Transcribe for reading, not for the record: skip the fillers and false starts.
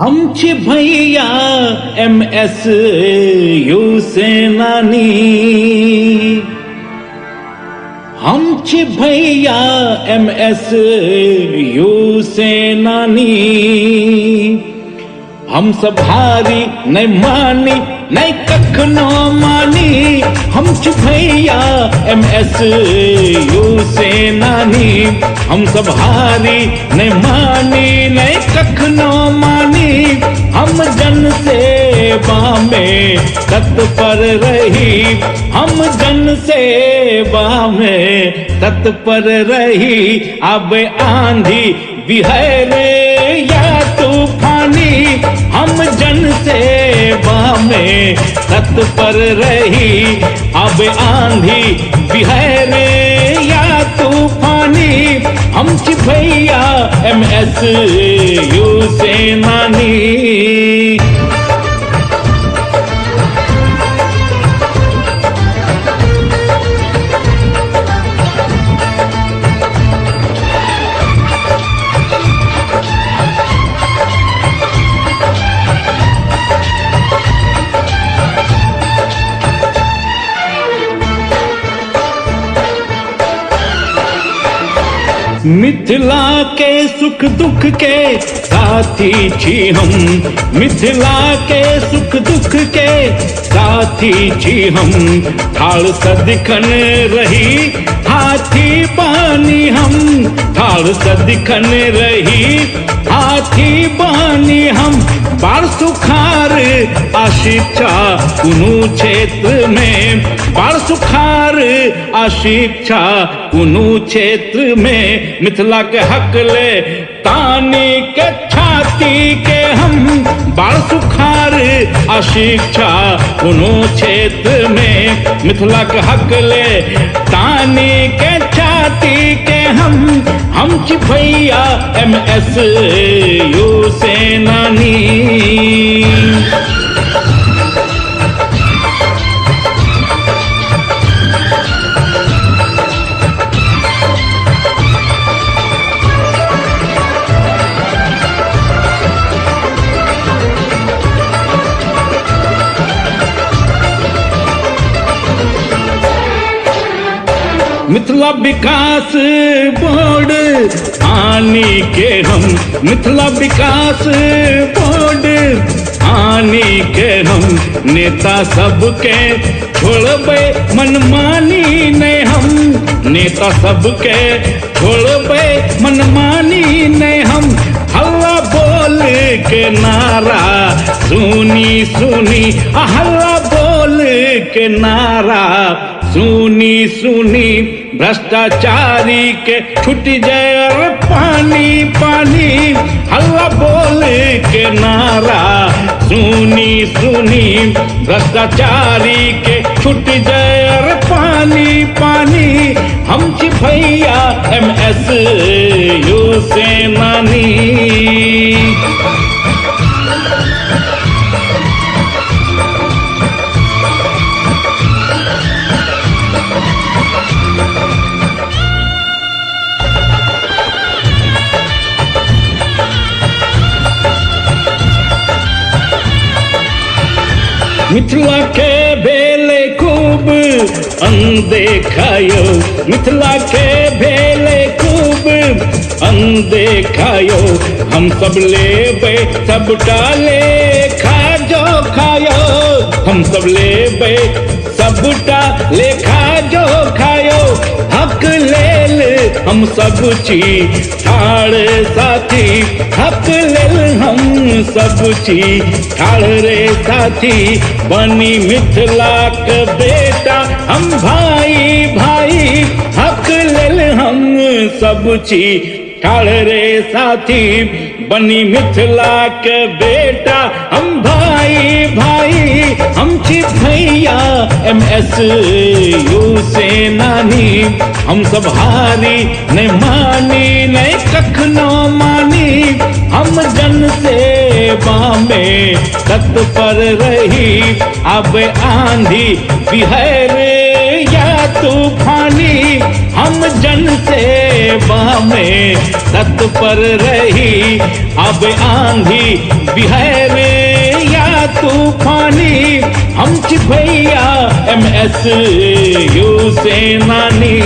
हम छी भैया MS यू सेनानी, हम छी भैया MS यू सेनानी। हम सब हारी नहीं मानी नहीं कखनो मानी, हम छी भैया MS यू सेनानी। हम सब हारी नहीं मानी नहीं कखनो मानी, हम जन सेवा में तत्पर रही, हम जन सेवा में तत्पर रही। अब आंधी बिहार या तूफानी, हम जन सेवा में तत्पर रही। अब आंधी बिहार या तूफानी, हम छी भैया MS यू सेनानी। मिथिला के सुख दुख के साथी छी हम, मिथिला के सुख दुख के साथी छी हम। ठाड़ सदिखन रही हाथी बानी हम, ठाड़ सदिखन रही हाथी बानी हम। बाढ़ सुखार अशिक्षा कुनु क्षेत्र में, बाढ़ सुखार अशिक्षा कुनु क्षेत्र में। मिथिला के हक ले तानी के छाती के हम, बाढ़ सुखार अशिक्षा कुनु क्षेत्र में। मिथिला के हक ले तानी के छाती के हम छी भैया MS यू सेनानी। मिथिला विकास बोर्ड आनी के हम, मिथिला विकास बोर्ड आनी के हम। नेता सबके छोड़बे मनमानी नहीं हम, नेता सबके छोड़बे मनमानी नहीं हम। हल्ला बोल के नारा सुनी सुनी, हल्ला बोल के नारा सुनी सुनी। भ्रष्टाचारी के छुट जाए पानी पानी, हल्ला बोल के नारा सुनी सुनी। भ्रष्टाचारी के छुट जाए पानी पानी, हम छी भैया MS यू सेनानी। मिथिला के भेले खूब अनदेखायो, मिथिला के भेले खूब अनदेखायो। हम सब लेबे सबटा लेखा जो खायो, हम सब लेबे सबटा लेखा जो खायो। हक लेल हम सब छी ठाड़ साथी, हक लेल हम सब छी ठाड़ रे साथी। बनी मिथिला के बेटा हम भाई भाई, हक लेल हम सब छी ठाड़ रे साथी। बनी मिथिला के बेटा हम भाई भाई, हम छी भैया MS यू सेनानी। हम सब हारी नहीं मानी नहीं कखनो मानी, हम जन सेवा में तत्पर रही। अब आंधी बिहार या तूफानी, हम जन सेवा सेवा में तत्पर रही। अब आंधी बिहारे या तूफानी, हम भैया MS यू सेनानी।